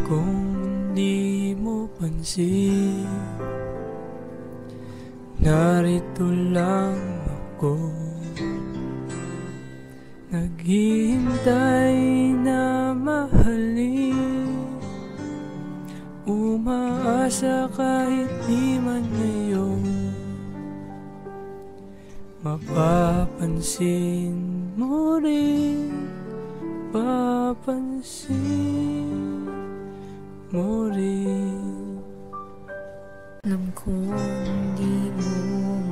Kung di mo pansin, narito lang ako, naghihintay na mahalin, umaasa kahit di man ngayon mapapansin mo rin, papansin mo rin. Alam kong di mo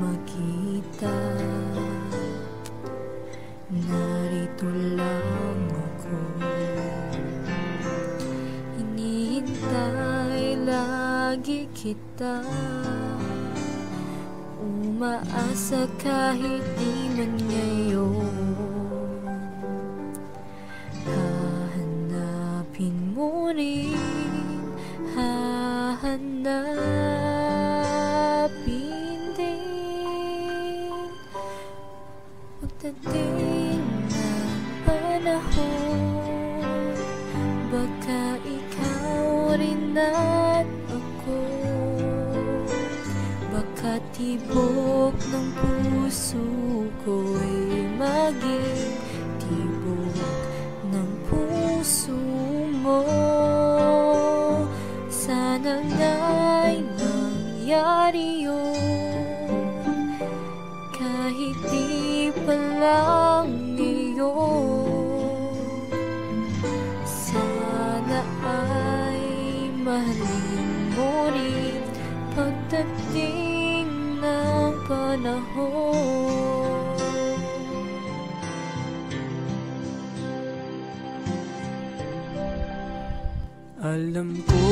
makita, narito lang ako, hinihintay lagi kita, umaasa kahit di man ngayon hahanapin mo rin, hahanapin din. Pagdating ng panahon, baka ikaw rin at ako, baka tibok ng puso ko'y maging tibok ng puso mo. Sana nga'y mangyari yun, kahit di pa lang ngayon. Sana ay mahalin mo rin pagdating ng panahon. Alam ko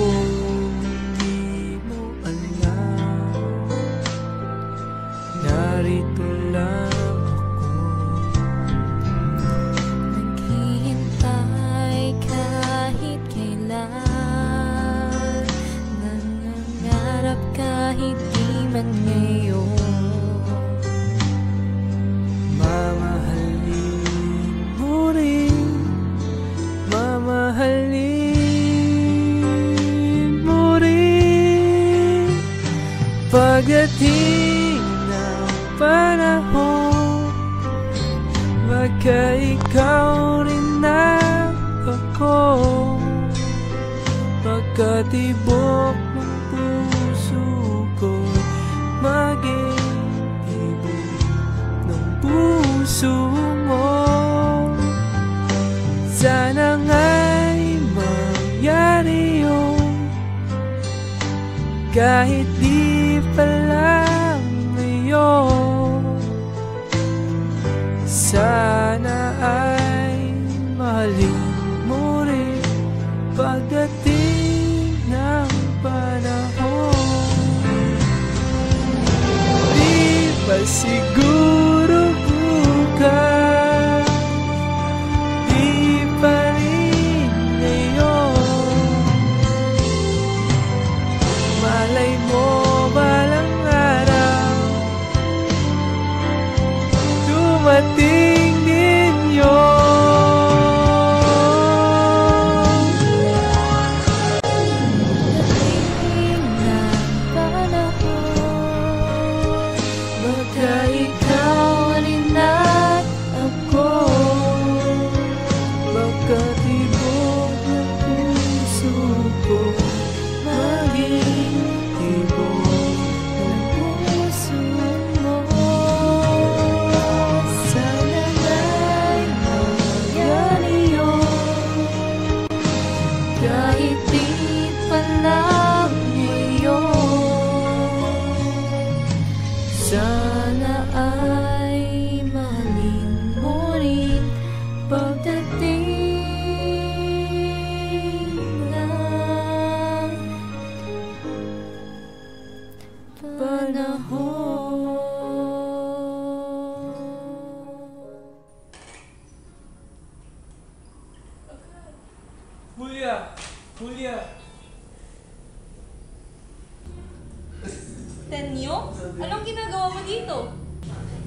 di mo alam, narito lang ako, naghihintay kahit kailan, nangangarap kahit di man ngayon. Mamahalin mo rin, mamahalin pagdating ng panahon, baka ikaw rin at ako, pagkatibok ng puso ko, maging tibok ng puso mo. Sana nga'y mangyari yun, kahit di pa lang ngayon. Sana ay mahalin mo rin pagdating ng panahon. Di ba siguro bukas, di pa rin ngayon, malay mo balang araw dumating din yun. Pagdating ng panahon, baka ikaw rin at ako, Baka tibok ng puso ko, maging tibok ng puso mo. Sana nga'y mangyari yun, kahit di pa lang ngayon. Sana ay mahalin mo rin pagdating Julia! Julia! Tenyo? Anong ginagawa mo dito?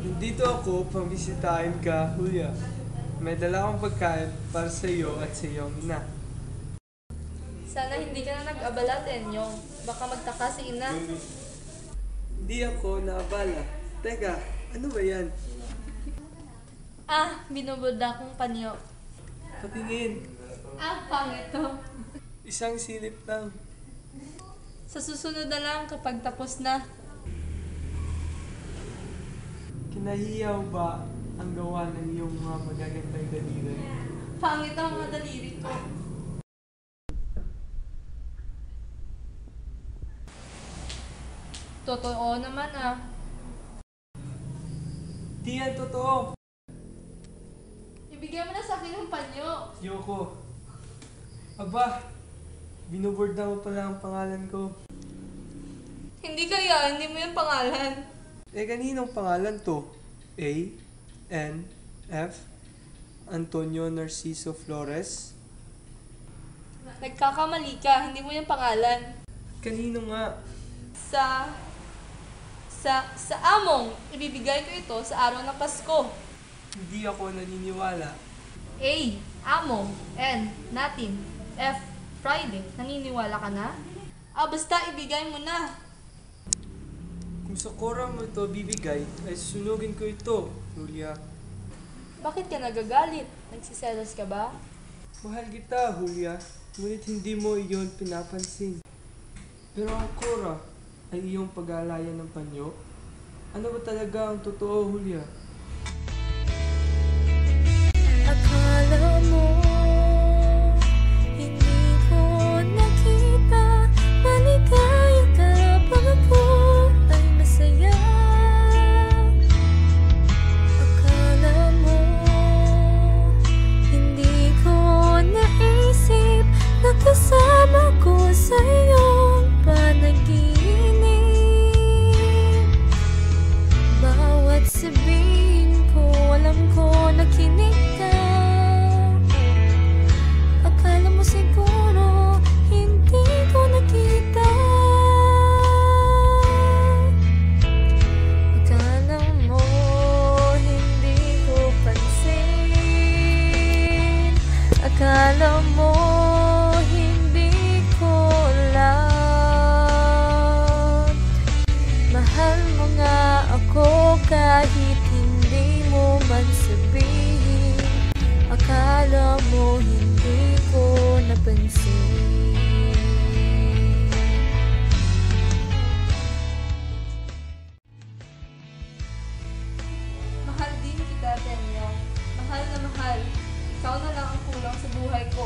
Nandito ako pambisitahin ka, Julia. May dala akong pagkain para sa iyo at sa iyong ina. Sana hindi ka na nag-abala, Tenyo. Baka magtaka si ina. Hindi ako naabala. Teka, ano ba yan? Binubuda kong panyo. Patingin. Pangit to. Isang silip lang. Sa susunod na lang kapag tapos na. Kinahiyaw ba ang gawa ng iyong mga magagandang daliri? Pangit ang mga daliri ko. Totoo naman Di yan totoo. Ibigay mo na sa akin yung panyo. Yoko. Aba, binuboard na mo pala ang pangalan ko. Hindi kaya, hindi mo yung pangalan. Kaninong pangalan to? A, N, F, Antonio Narciso Flores? Nagkakamali ka, hindi mo yung pangalan. Kanino nga? Sa among, ibibigay ko ito sa araw ng Pasko. Hindi ako naniniwala. A, among, N, natin, F, Friday. Naniniwala ka na? Basta ibigay mo na. Kung sa Cora mo ito bibigay, ay susunugin ko ito, Julia. Bakit ka nagagalit? Nagsiselos ka ba? Mahal kita, Julia. Ngunit hindi mo iyon pinapansin. Pero ang Cora ay iyong pag-aalayan ng panyo. Ano ba talaga ang totoo, Julia? Akala mo hindi ko nakita, maligaya ka pag ako ay masaya. Akala mo hindi ko naisip na kasama ko sa iyong panaginip. Bawat sabihin ko, alam ko na kinig ka. Akala mo siguro hindi ko nakita. Akala mo hindi ko pansin. Akala mo hindi ko love. Mahal mo nga ako kahit hindi mo man sabihin. Akala mo hindi ko napansin. Mahal din kita, Tenyo. Mahal na mahal. Ikaw na lang ang kulang sa buhay ko.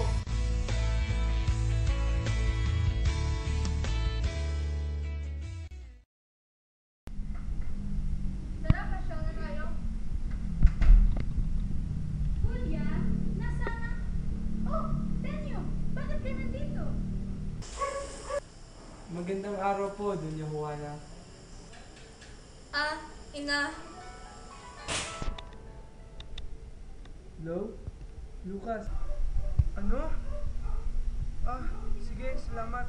Tara, pasyal na tayo. Julia, nasaan na? Oh, Tenyo, bakit ka nandito? Magandang araw po, Doña Juana. Ina. Hello? Lucas? Ano? Sige, salamat.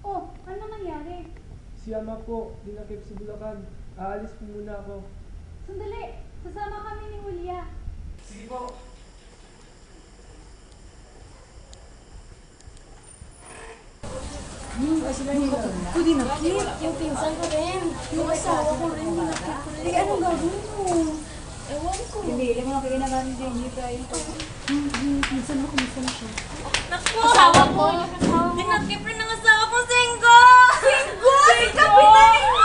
Oh, ano nangyari? Si Ama po, dinakip sa Bulacan. Aalis po muna ako. Sandali, sasama kami ni Julia. Sige po. Yung pinsan ko rin. Yung asawa ko rin, dinakip ko rin. Anong gagawin mo? Ewan ko. Hindi, alam mo pinagaling din dito tayo. Pinsan mo, kumusta na siya? Naku! Asawa ko! Dinakip rin ng asawa ko, Singgo! Singgo! Kapitanin mo!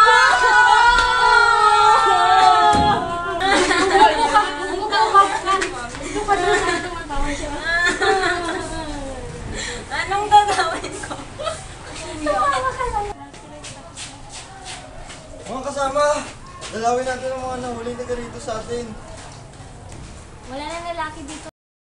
Anong gagawin ko? Mga kasama, dalawin natin ang mga nahuli na rito sa atin. Wala na lalaki dito.